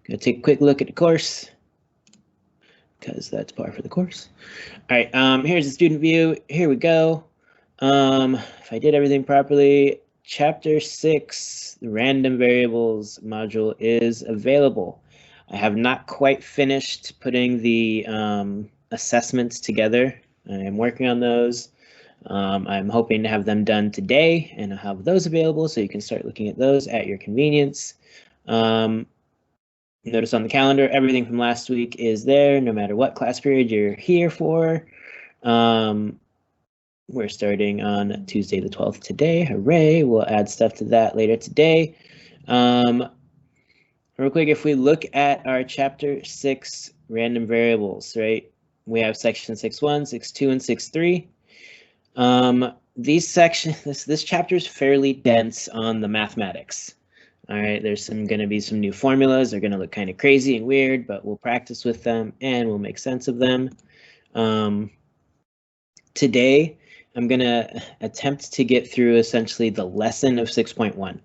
Gonna take a quick look at the course, because that's par for the course. All right, here's the student view. Here we go. If I did everything properly, chapter 6, the random variables module is available. I have not quite finished putting the assessments together. I am working on those. I'm hoping to have them done today, and I'll have those available so you can start looking at those at your convenience. Notice on the calendar, everything from last week is there, no matter what class period you're here for. We're starting on Tuesday the 12th today. Hooray! We'll add stuff to that later today. Real quick, if we look at our chapter 6 random variables, right? We have section 6.1, 6.2, and 6.3. These sections, this chapter is fairly dense on the mathematics. All right, there's going to be some new formulas. They're going to look kind of crazy and weird, but we'll practice with them and we'll make sense of them. Today, I'm going to attempt to get through essentially the lesson of 6.1.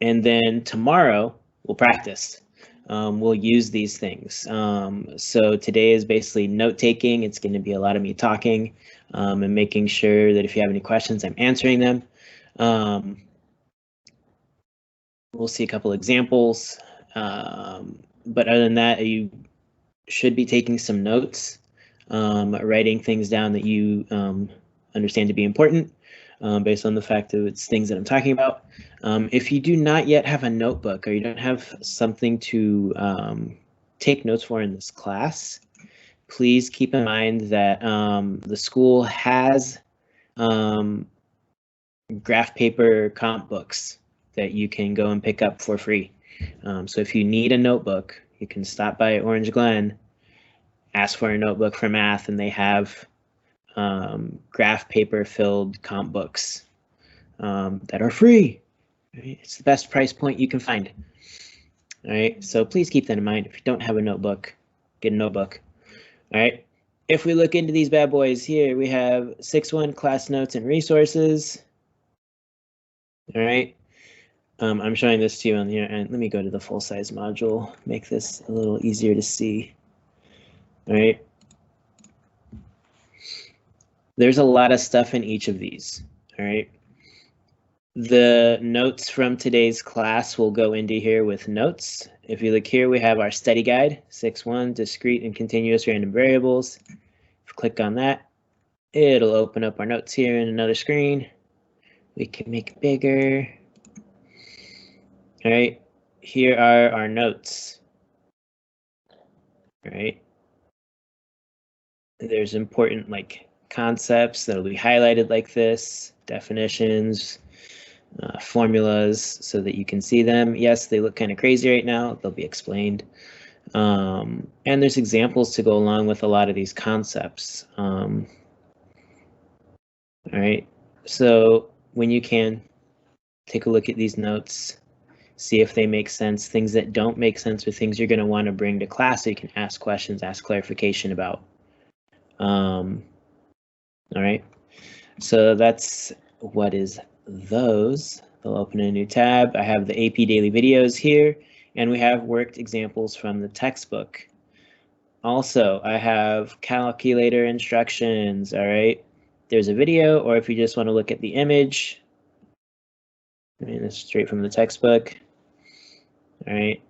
And then tomorrow, we'll practice. We'll use these things. So today is basically note-taking. It's going to be a lot of me talking and making sure that if you have any questions, I'm answering them. We'll see a couple examples. But other than that, you should be taking some notes, writing things down that you understand to be important based on the fact that it's things that I'm talking about. If you do not yet have a notebook or you don't have something to take notes for in this class, please keep in mind that the school has graph paper comp books that you can go and pick up for free. So if you need a notebook, you can stop by Orange Glen, ask for a notebook for math, and they have graph paper filled comp books that are free. Right? It's the best price point you can find. All right, so please keep that in mind. If you don't have a notebook, get a notebook. All right, if we look into these bad boys here, we have 6.1 class notes and resources. All right, I'm showing this to you on here, and let me go to the full size module, make this a little easier to see. All right. There's a lot of stuff in each of these. All right. The notes from today's class will go into here with notes. If you look here, we have our study guide, 6.1, discrete and continuous random variables. If you click on that, it'll open up our notes here in another screen. We can make it bigger. All right, here are our notes. All right. There's important like concepts that'll be highlighted like this, definitions, formulas, so that you can see them. Yes, they look kind of crazy right now. They'll be explained. And there's examples to go along with a lot of these concepts. All right, so when you can, take a look at these notes, see if they make sense. Things that don't make sense are things you're going to want to bring to class so you can ask questions, ask clarification about. All right, so that's what is those. They'll open a new tab. I have the AP daily videos here, and we have worked examples from the textbook. Also, I have calculator instructions. All right, there's a video, or if you just want to look at the image, I mean, it's straight from the textbook. All right,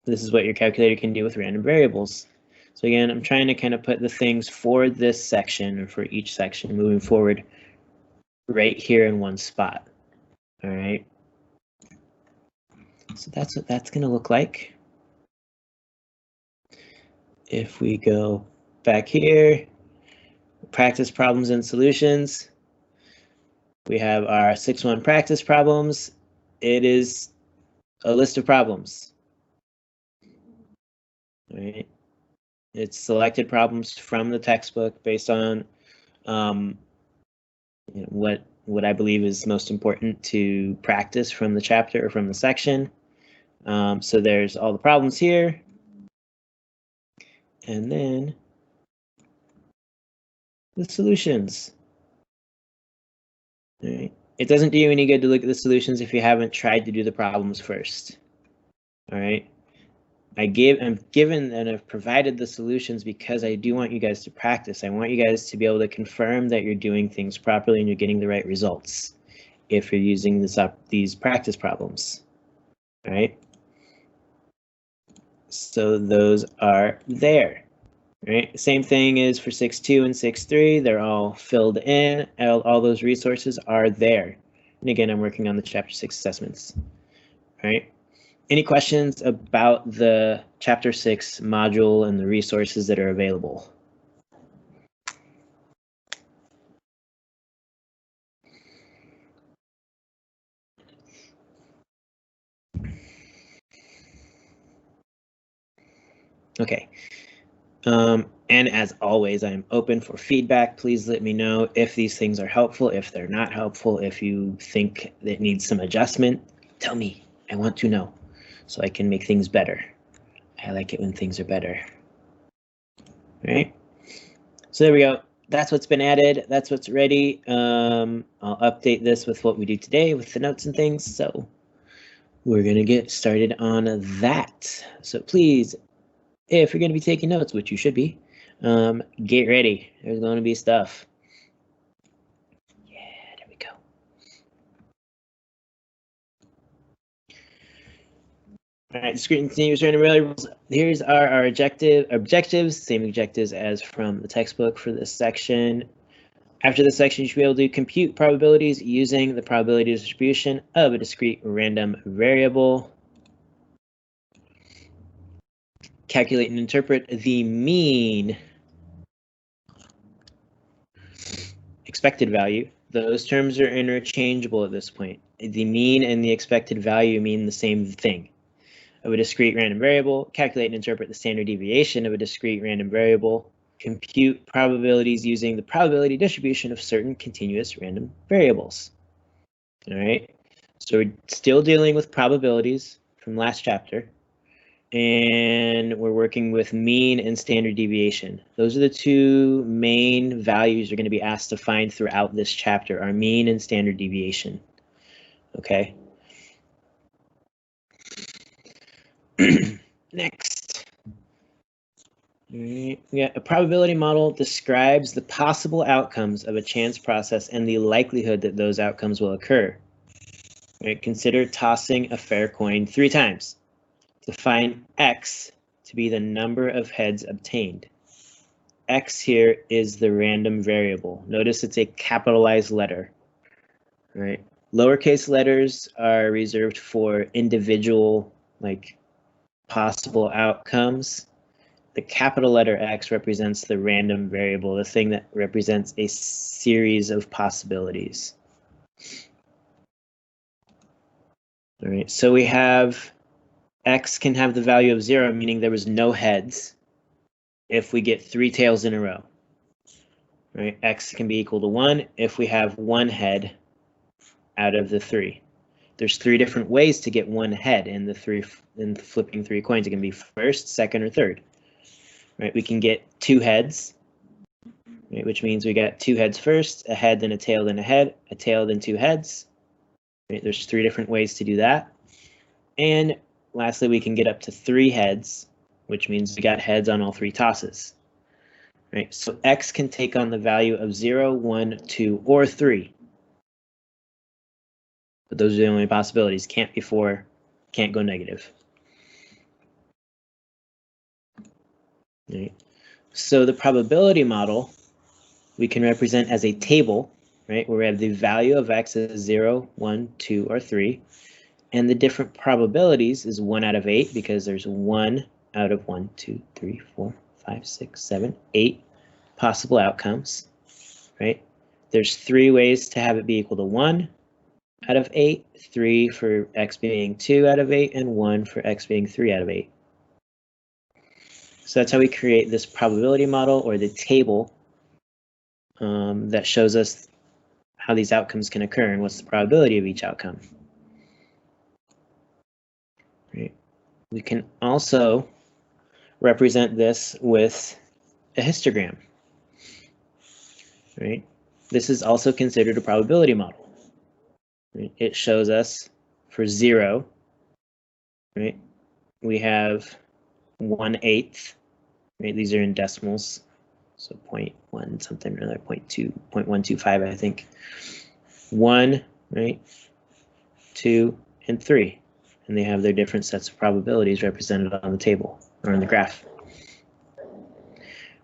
this is what your calculator can do with random variables. So again, I'm trying to kind of put the things for this section or for each section moving forward right here in one spot. All right. So that's what that's going to look like. If we go back here, practice problems and solutions, we have our 6.1 practice problems. It is a list of problems. All right. It's selected problems from the textbook based on what I believe is most important to practice from the chapter or from the section. So there's all the problems here. And then the solutions. All right. It doesn't do you any good to look at the solutions if you haven't tried to do the problems first. All right. I'm given and I've provided the solutions because I do want you guys to practice. I want you guys to be able to confirm that you're doing things properly and you're getting the right results if you're using these practice problems. All right. So those are there. Right. Same thing is for 6.2 and 6.3. They're all filled in. All those resources are there. And again, I'm working on the Chapter 6 assessments. All right. Any questions about the Chapter 6 module and the resources that are available? Okay. And as always, I am open for feedback. Please let me know if these things are helpful, if they're not helpful, if you think it needs some adjustment. Tell me. I want to know so I can make things better. I like it when things are better. All right. So there we go. That's what's been added. That's what's ready. I'll update this with what we do today with the notes and things. So we're going to get started on that. So please, if you're going to be taking notes, which you should be, get ready. There's going to be stuff. Yeah, there we go. All right, discrete and continuous random variables. Here's our objectives, same objectives as from the textbook for this section. After this section, you should be able to compute probabilities using the probability distribution of a discrete random variable. Calculate and interpret the mean expected value. Those terms are interchangeable at this point. The mean and the expected value mean the same thing. Of a discrete random variable, calculate and interpret the standard deviation of a discrete random variable, compute probabilities using the probability distribution of certain continuous random variables. All right, so we're still dealing with probabilities from last chapter, and we're working with mean and standard deviation. Those are the two main values you're going to be asked to find throughout this chapter, are mean and standard deviation. Okay. Next. Yeah, a probability model describes the possible outcomes of a chance process and the likelihood that those outcomes will occur. Right, consider tossing a fair coin 3 times. Define X to be the number of heads obtained. X here is the random variable. Notice it's a capitalized letter. Right? Lowercase letters are reserved for individual, like, possible outcomes. The capital letter X represents the random variable, the thing that represents a series of possibilities. All right, so we have X can have the value of 0, meaning there was no heads if we get 3 tails in a row. Right, X can be equal to 1 if we have 1 head out of the 3. There's 3 different ways to get 1 head in flipping 3 coins. It can be first, second, or third. Right, we can get 2 heads, right, which means we got 2 heads first, a head, then a tail, then a head, a tail, then 2 heads. Right, there's 3 different ways to do that. And lastly, we can get up to 3 heads, which means we got heads on all 3 tosses. Right, so X can take on the value of 0, 1, 2, or 3. But those are the only possibilities. Can't be 4, can't go negative. Right. So the probability model we can represent as a table, right, where we have the value of X as 0, 1, 2, or 3, and the different probabilities is 1 out of 8 because there's 1 out of 1, 2, 3, 4, 5, 6, 7, 8 possible outcomes, right? There's 3 ways to have it be equal to 1 out of 8, 3 for X being 2 out of 8, and 1 for X being 3 out of 8. So that's how we create this probability model, or the table that shows us how these outcomes can occur and what's the probability of each outcome. Right. We can also represent this with a histogram. Right. This is also considered a probability model. Right. It shows us for 0, right, we have 1/8, right? These are in decimals, so 0.1 something or another, 0.125, I think. 1, right, 2, and 3, and they have their different sets of probabilities represented on the table or in the graph.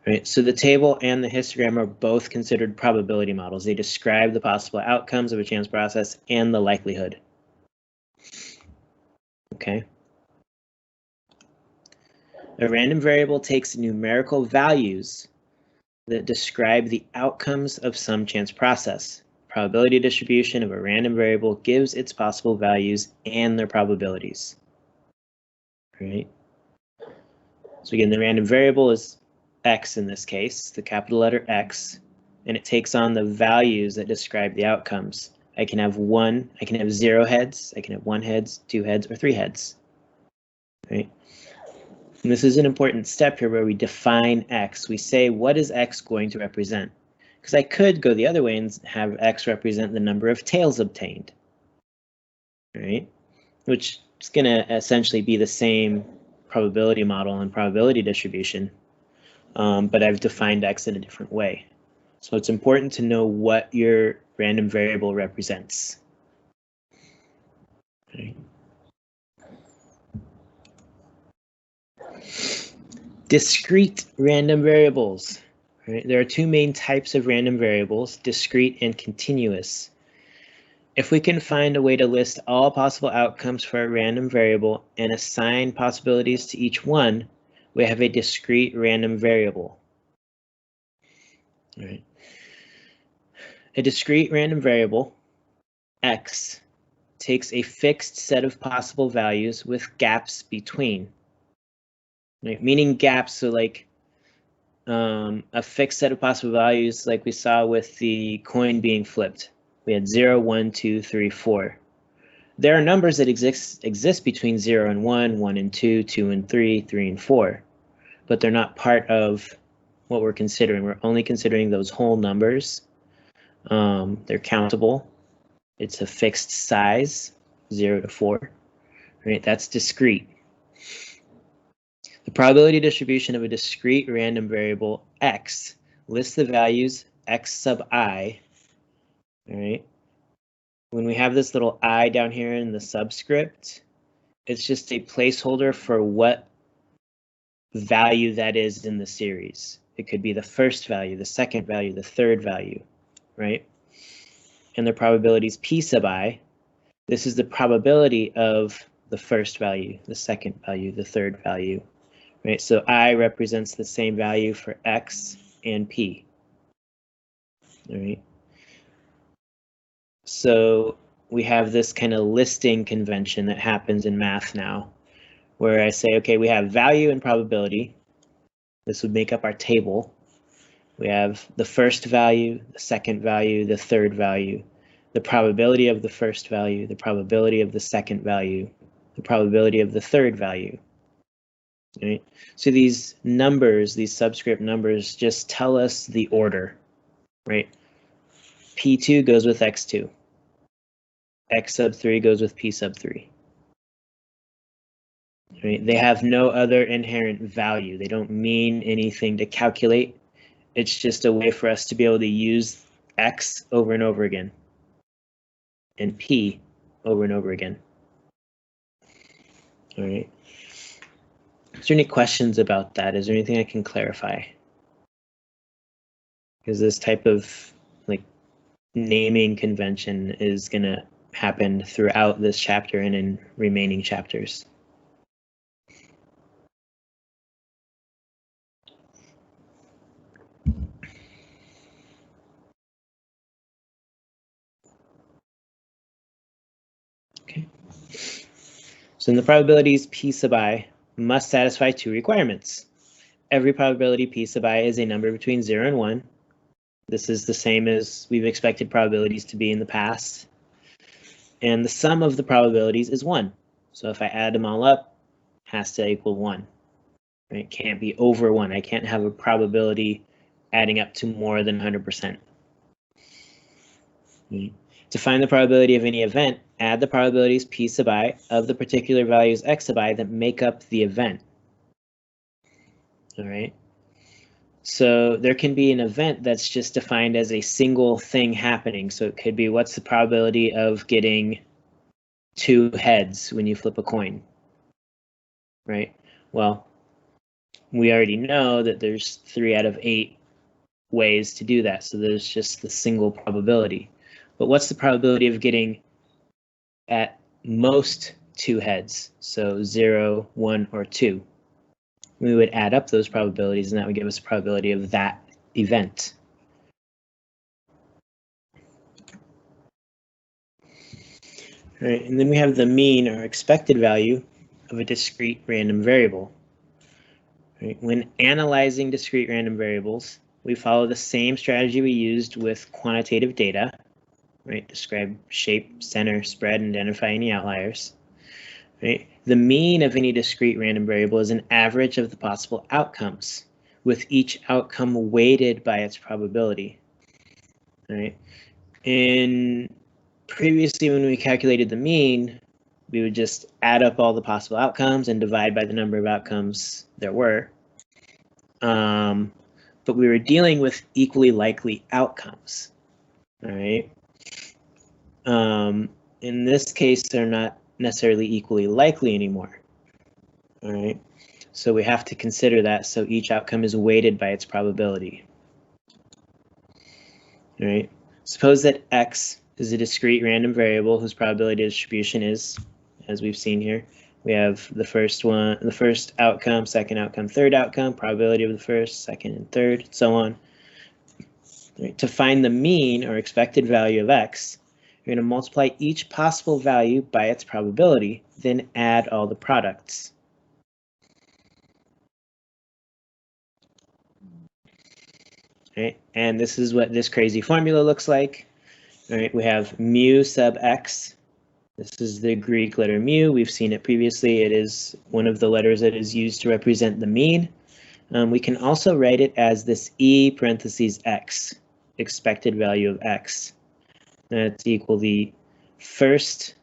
Right, so the table and the histogram are both considered probability models. They describe the possible outcomes of a chance process and the likelihood. Okay. A random variable takes numerical values that describe the outcomes of some chance process. Probability distribution of a random variable gives its possible values and their probabilities. Right. So again, the random variable is X in this case, the capital letter X, and it takes on the values that describe the outcomes. I can have 0 heads, I can have 1 heads, 2 heads, or 3 heads. Right? And this is an important step here where we define X. We say, what is X going to represent? Because I could go the other way and have X represent the number of tails obtained. Right? Which is going to essentially be the same probability model and probability distribution. But I've defined X in a different way. So it's important to know what your random variable represents. Okay. Discrete random variables. Right? There are two main types of random variables, discrete and continuous. If we can find a way to list all possible outcomes for a random variable and assign possibilities to each one, we have a discrete random variable. All right. A discrete random variable, X, takes a fixed set of possible values with gaps between. Right? Meaning gaps, so like a fixed set of possible values like we saw with the coin being flipped. We had 0, 1, 2, 3, 4. There are numbers that exist between 0 and 1, 1 and 2, 2 and 3, 3 and 4, but they're not part of what we're considering. We're only considering those whole numbers. They're countable. It's a fixed size, 0 to 4. Right? That's discrete. The probability distribution of a discrete random variable X lists the values X sub I. All right. When we have this little I down here in the subscript, it's just a placeholder for what value that is in the series. It could be the first value, the second value, the third value, right? And the probability is P sub I. This is the probability of the first value, the second value, the third value, right? So I represents the same value for X and P, all right? So we have this kind of listing convention that happens in math now, where I say, okay, we have value and probability. This would make up our table. We have the first value, the second value, the third value, the probability of the first value, the probability of the second value, the probability of the third value. Right? So these numbers, these subscript numbers, just tell us the order, right? P2 goes with X2. X sub 3 goes with P sub 3. Right? They have no other inherent value. They don't mean anything to calculate. It's just a way for us to be able to use X over and over again and P over and over again. All right. Is there any questions about that? Is there anything I can clarify? Because this type of like naming convention is going to happen throughout this chapter and in remaining chapters. Okay. So in the probabilities, P sub I must satisfy two requirements. Every probability P sub I is a number between 0 and 1. This is the same as we've expected probabilities to be in the past. And the sum of the probabilities is 1. So if I add them all up, it has to equal 1. Right? It can't be over 1. I can't have a probability adding up to more than 100%. To To find the probability of any event, add the probabilities p sub I of the particular values x sub I that make up the event. All right. So there can be an event that's just defined as a single thing happening. So it could be, what's the probability of getting 2 heads when you flip a coin, right? Well, we already know that there's 3 out of 8 ways to do that. So there's just the single probability. But what's the probability of getting at most 2 heads? So 0, 1, or 2. We would add up those probabilities, and that would give us a probability of that event. All right, and then we have the mean or expected value of a discrete random variable. Right, when analyzing discrete random variables, we follow the same strategy we used with quantitative data. Right, describe shape, center, spread, and identify any outliers. Right, the mean of any discrete random variable is an average of the possible outcomes, with each outcome weighted by its probability. All right, and previously when we calculated the mean, we would just add up all the possible outcomes and divide by the number of outcomes there were. But we were dealing with equally likely outcomes. All right. In this case, they're not necessarily equally likely anymore. All right. So we have to consider that. So each outcome is weighted by its probability. All right. Suppose that x is a discrete random variable whose probability distribution is, as we've seen here, we have the first outcome, second outcome, third outcome, probability of the first, second, and third, so on. Right. To find the mean or expected value of x, you're going to multiply each possible value by its probability, then add all the products. Right. And this is what this crazy formula looks like. All right, we have mu sub x. This is the Greek letter mu. We've seen it previously. It is one of the letters that is used to represent the mean. We can also write it as this e parentheses x, expected value of x. That's equal the first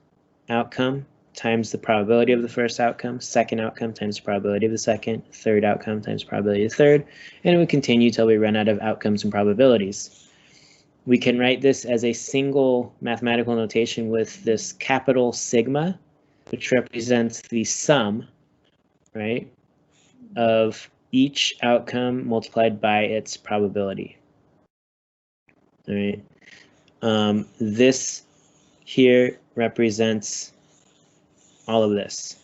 outcome times the probability of the first outcome, second outcome times the probability of the second, third outcome times probability of the third, and we continue till we run out of outcomes and probabilities. We can write this as a single mathematical notation with this capital sigma, which represents the sum, right, of each outcome multiplied by its probability. All right. This here represents all of this.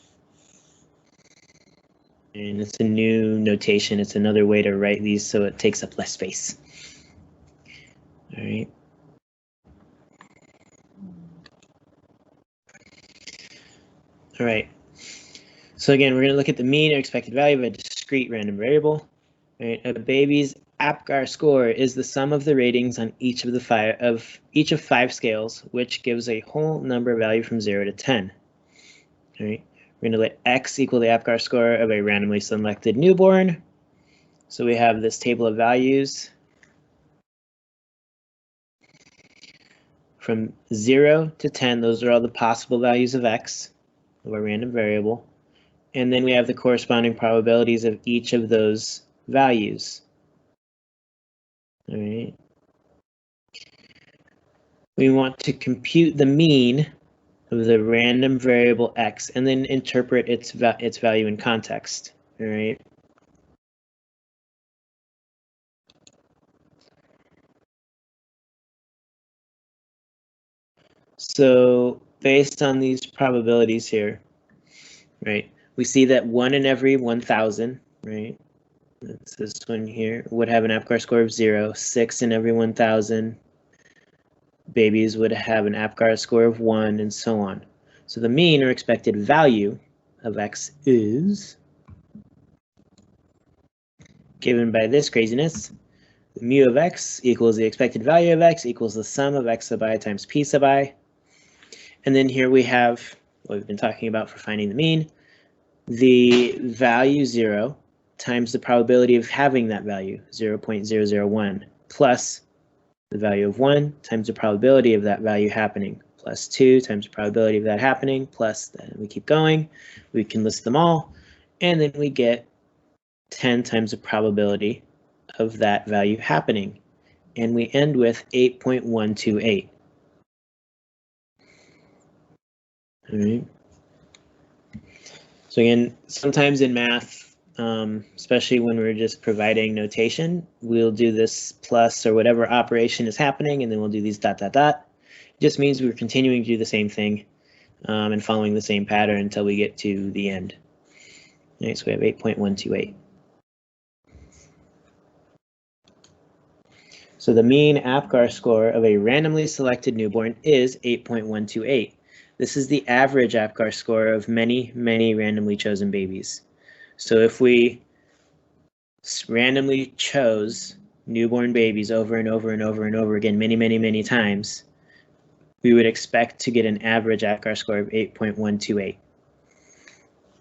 And it's a new notation. It's another way to write these so it takes up less space. All right. All right. So again, we're going to look at the mean or expected value of a discrete random variable. All right. A baby's APGAR score is the sum of the ratings on each of 5 scales, which gives a whole number value from 0 to 10. All right. We're going to let x equal the APGAR score of a randomly selected newborn. So we have this table of values. From 0 to 10, those are all the possible values of x, of a random variable. And then we have the corresponding probabilities of each of those values. All right. We want to compute the mean of the random variable x and then interpret its value in context. All right. So based on these probabilities here, right, we see that 1 in every 1,000, right, that's this one here, would have an APGAR score of 0. 6 in every 1,000 babies would have an APGAR score of 1, and so on. So the mean or expected value of x is given by this craziness. The mu of x equals the expected value of x equals the sum of x sub I times p sub I. And then here we have what we've been talking about for finding the mean. The value 0 times the probability of having that value, 0.001, plus the value of 1 times the probability of that value happening, plus 2 times the probability of that happening, plus then we keep going. We can list them all, and then we get 10 times the probability of that value happening. And we end with 8.128. All right. So again, sometimes in math, especially when we're just providing notation, we'll do this plus or whatever operation is happening, and then we'll do these ... It just means we're continuing to do the same thing and following the same pattern until we get to the end. All right, so we have 8.128. So the mean APGAR score of a randomly selected newborn is 8.128. This is the average APGAR score of many, many randomly chosen babies. So if we randomly chose newborn babies over and over and over and over again, many, many, many times, we would expect to get an average APGAR score of 8.128.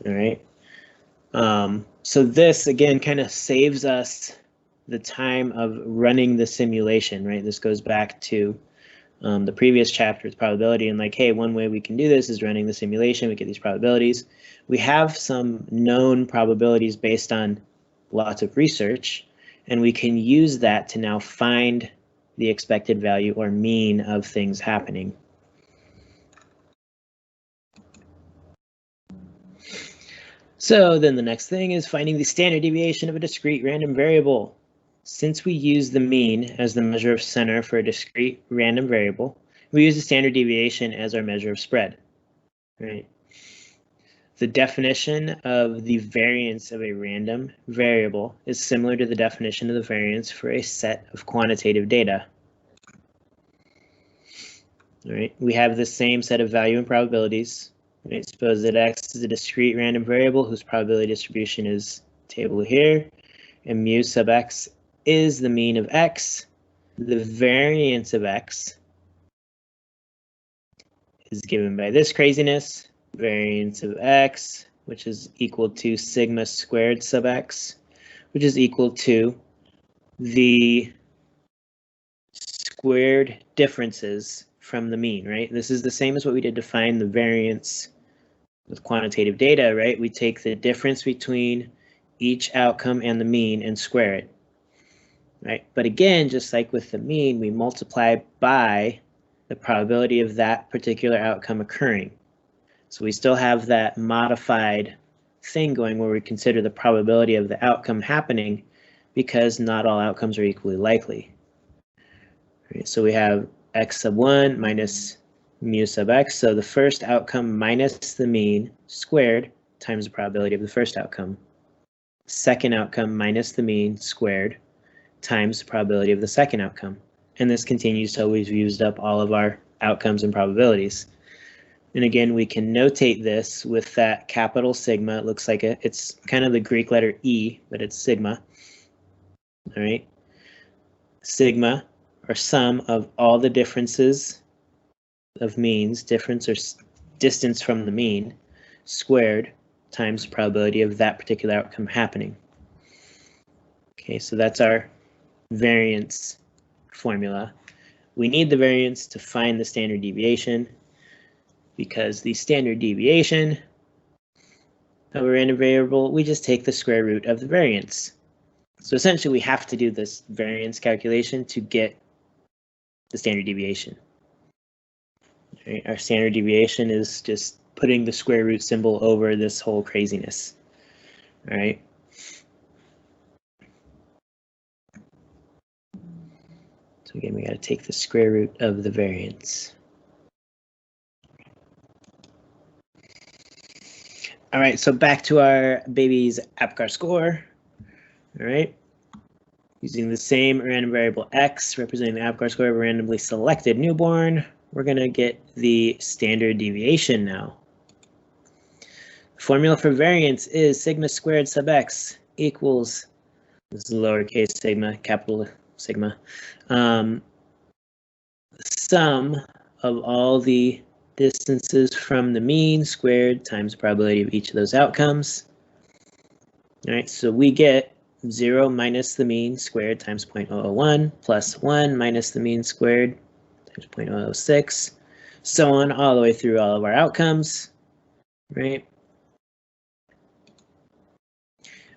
All right. So this, again, kind of saves us the time of running the simulation, right? This goes back to the previous chapter with probability, and like, hey, one way we can do this is running the simulation. We get these probabilities. We have some known probabilities based on lots of research, and we can use that to now find the expected value or mean of things happening. So then the next thing is finding the standard deviation of a discrete random variable. Since we use the mean as the measure of center for a discrete random variable, we use the standard deviation as our measure of spread, right? The definition of the variance of a random variable is similar to the definition of the variance for a set of quantitative data. All right, we have the same set of value and probabilities. Right? Suppose that x is a discrete random variable whose probability distribution is table here, and mu sub x is the mean of x. The variance of x is given by this craziness, variance of x, which is equal to sigma squared sub x, which is equal to the squared differences from the mean, right? This is the same as what we did to find the variance with quantitative data, right? We take the difference between each outcome and the mean and square it, right? But again, just like with the mean, we multiply by the probability of that particular outcome occurring. So we still have that modified thing going where we consider the probability of the outcome happening because not all outcomes are equally likely. Right, so we have x sub 1 minus mu sub x. So the first outcome minus the mean squared times the probability of the first outcome. Second outcome minus the mean squared times the probability of the second outcome. And this continues till we've used up all of our outcomes and probabilities. And again, we can notate this with that capital sigma. It looks like it's kind of the Greek letter E, but it's sigma. All right. Sigma, or sum of all the differences of means, difference or distance from the mean, squared times the probability of that particular outcome happening. Okay, so that's our variance formula. We need the variance to find the standard deviation, because the standard deviation of a random variable, we just take the square root of the variance. So essentially we have to do this variance calculation to get the standard deviation. Right? Our standard deviation is just putting the square root symbol over this whole craziness. All right. So again, we got to take the square root of the variance. All right, so back to our baby's APGAR score. All right, using the same random variable x representing the APGAR score of a randomly selected newborn, we're going to get the standard deviation now. The formula for variance is sigma squared sub x equals, this is lowercase sigma, capital sigma, sum of all the distances from the mean squared times the probability of each of those outcomes. All right, so we get 0 minus the mean squared times 0.001 plus 1 minus the mean squared times 0.006, so on all the way through all of our outcomes, right?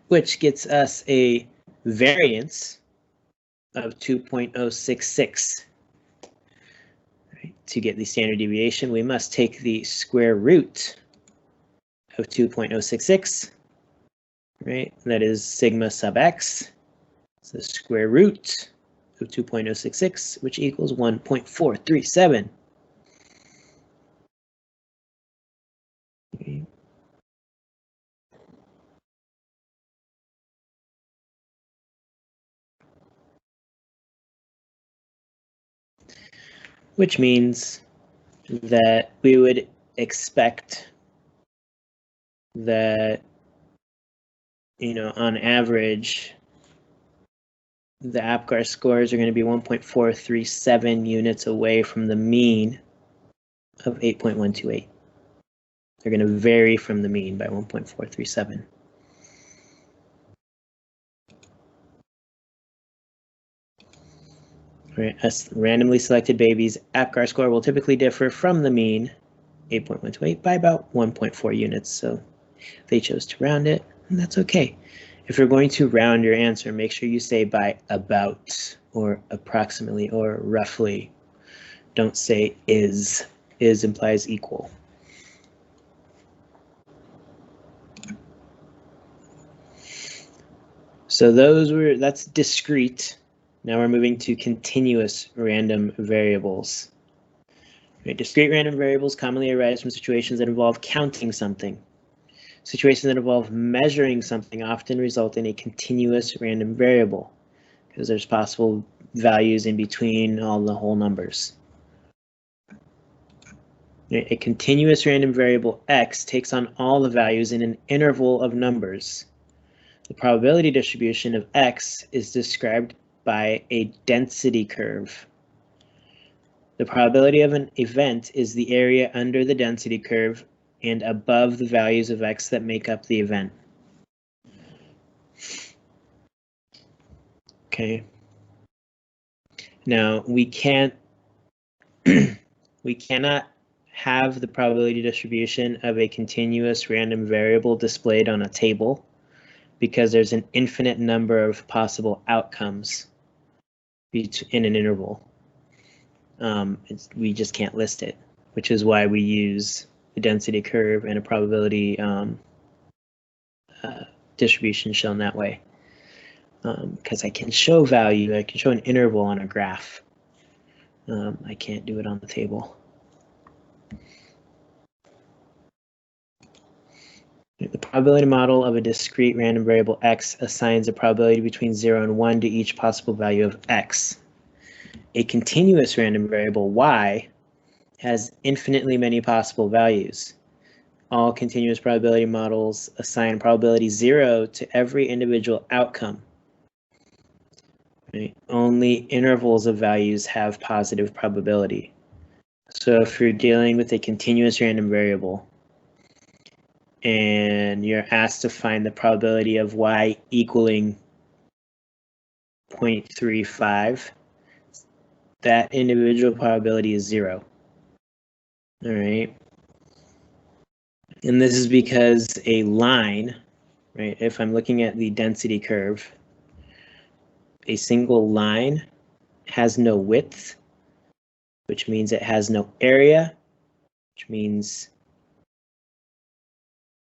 Which gets us a variance of 2.066. Right? To get the standard deviation, we must take the square root of 2.066, right? That is sigma sub x. It's the square root of 2.066, which equals 1.437. Okay. Which means that we would expect that, you know, on average, the APGAR scores are going to be 1.437 units away from the mean of 8.128. They're going to vary from the mean by 1.437. Right, a randomly selected baby's APGAR score will typically differ from the mean 8.128 by about 1.4 units. So they chose to round it, and that's okay. If you're going to round your answer, make sure you say by about or approximately or roughly. Don't say is. Is implies equal. So that's discrete. Now we're moving to continuous random variables. Right, discrete random variables commonly arise from situations that involve counting something. Situations that involve measuring something often result in a continuous random variable because there's possible values in between all the whole numbers. A continuous random variable x takes on all the values in an interval of numbers. The probability distribution of x is described by a density curve. The probability of an event is the area under the density curve and above the values of x that make up the event. Okay. Now we cannot have the probability distribution of a continuous random variable displayed on a table because there's an infinite number of possible outcomes in an interval. We just can't list it, which is why we use the density curve and a probability distribution shown that way. Because I can show value, I can show an interval on a graph. I can't do it on the table. The probability model of a discrete random variable x assigns a probability between 0 and 1 to each possible value of x. A continuous random variable y has infinitely many possible values. All continuous probability models assign probability 0 to every individual outcome. Right? Only intervals of values have positive probability. So if you're dealing with a continuous random variable and you're asked to find the probability of y equaling 0.35, that individual probability is 0. All right. And this is because a line, right, if I'm looking at the density curve, a single line has no width, which means it has no area, which means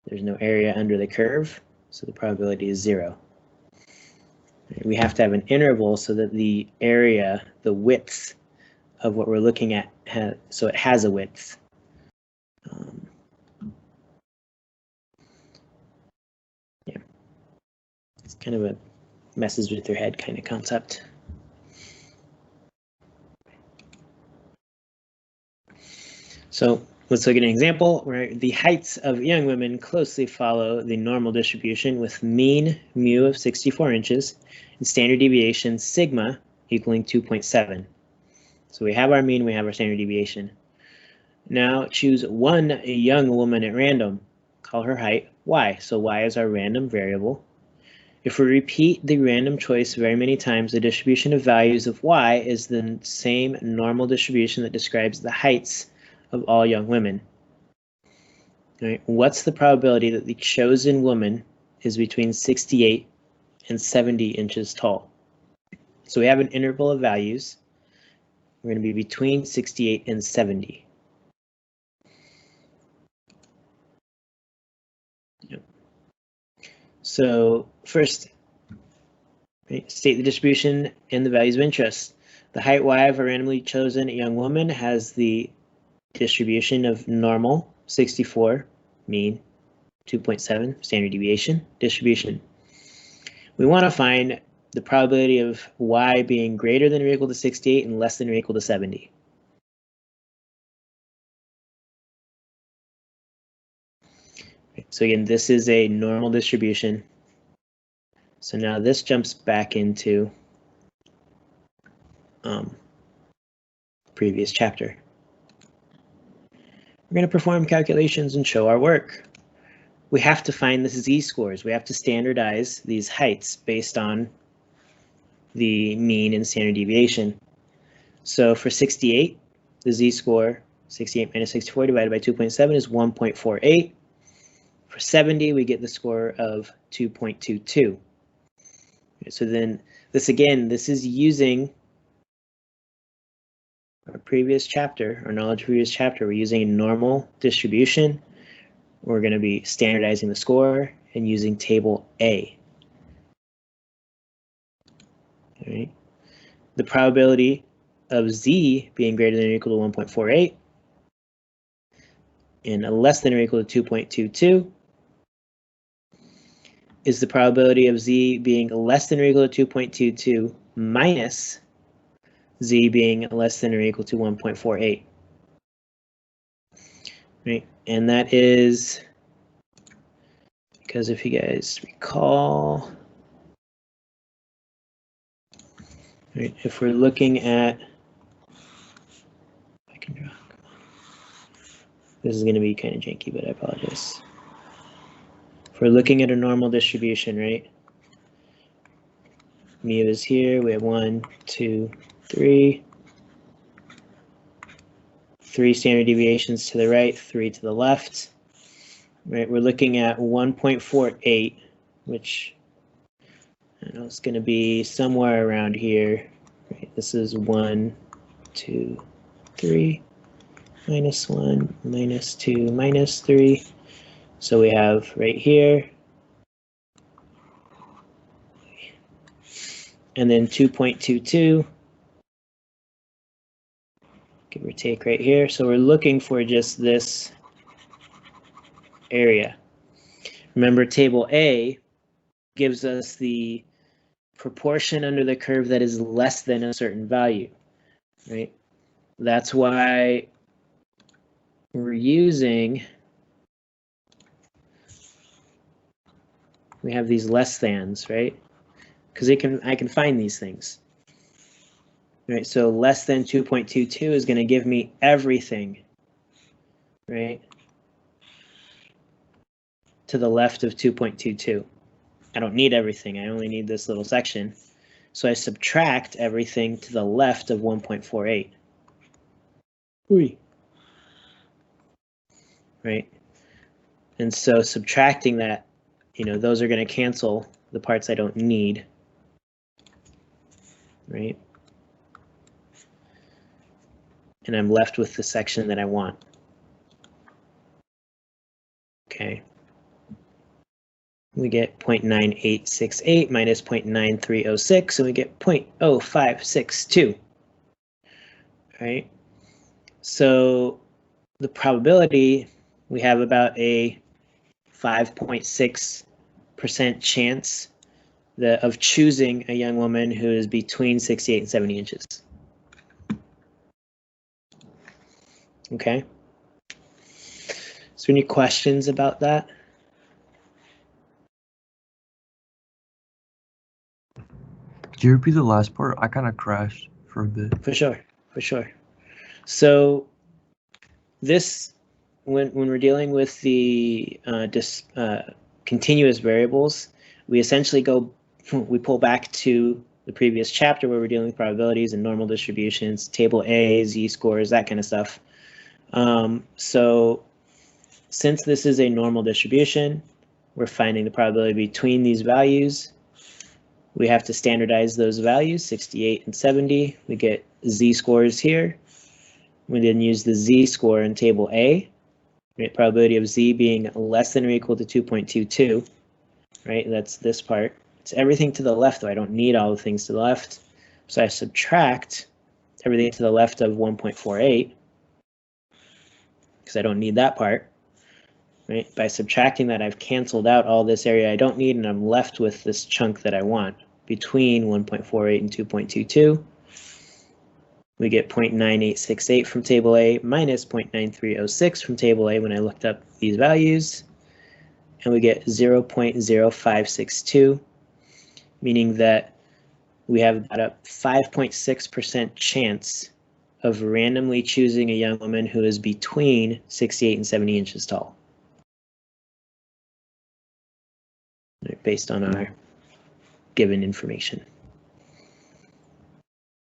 there's no area under the curve, so the probability is 0. We have to have an interval so that the area, the width of what we're looking at, so it has a width. Yeah, it's kind of a messes with your head kind of concept. So let's look at an example where the heights of young women closely follow the normal distribution with mean mu of 64 inches and standard deviation sigma equaling 2.7. So we have our mean, we have our standard deviation. Now choose one young woman at random. Call her height y. So y is our random variable. If we repeat the random choice very many times, the distribution of values of y is the same normal distribution that describes the heights of all young women. All right, what's the probability that the chosen woman is between 68 and 70 inches tall? So we have an interval of values. We're going to be between 68 and 70. Yep. So first, right, state the distribution and the values of interest. The height y of a randomly chosen young woman has the distribution of normal, 64, mean, 2.7, standard deviation, distribution. We want to find the probability of y being greater than or equal to 68 and less than or equal to 70. So again, this is a normal distribution. So now this jumps back into previous chapter. We're going to perform calculations and show our work. We have to find the z-scores. We have to standardize these heights based on the mean and standard deviation. So for 68, the z-score, 68 minus 64 divided by 2.7 is 1.48. For 70, we get the score of 2.22. So then this again, this is using our previous chapter, our knowledge previous chapter. We're using a normal distribution. We're going to be standardizing the score and using table A. All right. The probability of z being greater than or equal to 1.48 and less than or equal to 2.22 is the probability of z being less than or equal to 2.22 minus z being less than or equal to 1.48. Right, and that is because if you guys recall, right, if we're looking at, I can draw. This is going to be kind of janky, but I apologize. If we're looking at a normal distribution, right? Mu is here. We have 1, 2, 3. 3 standard deviations to the right, 3 to the left. Right, we're looking at 1.48, which I know it's going to be somewhere around here. Right, this is 1, 2, 3, minus 1, minus 2, minus 3. So we have right here, and then 2.22, give or take right here. So we're looking for just this area. Remember, table A gives us the proportion under the curve that is less than a certain value, right? That's why we're using, we have these less thans, right? Because I can find these things. Right, so less than 2.22 is going to give me everything, right, to the left of 2.22. I don't need everything. I only need this little section. So I subtract everything to the left of 1.48. Right, and so subtracting that, you know, those are going to cancel the parts I don't need, right? And I'm left with the section that I want. Okay. We get 0.9868 minus 0.9306, and we get 0.0562. Right? So the probability, we have about a 5.6% chance of choosing a young woman who is between 68 and 70 inches. Okay. So any questions about that? Could you repeat the last part? I kind of crashed for a bit. For sure, for sure. So this, when we're dealing with the continuous variables, we essentially we pull back to the previous chapter where we're dealing with probabilities and normal distributions, table A, z-scores, that kind of stuff. So since this is a normal distribution, we're finding the probability between these values. We have to standardize those values, 68 and 70. We get z-scores here. We then use the z-score in table A, right? Probability of z being less than or equal to 2.22, right? That's this part. It's everything to the left, though. I don't need all the things to the left. So I subtract everything to the left of 1.48 because I don't need that part, right? By subtracting that, I've canceled out all this area I don't need, and I'm left with this chunk that I want between 1.48 and 2.22. We get 0.9868 from table A minus 0.9306 from table A when I looked up these values, and we get 0.0562, meaning that we have about a 5.6% chance of randomly choosing a young woman who is between 68 and 70 inches tall, based on our given information.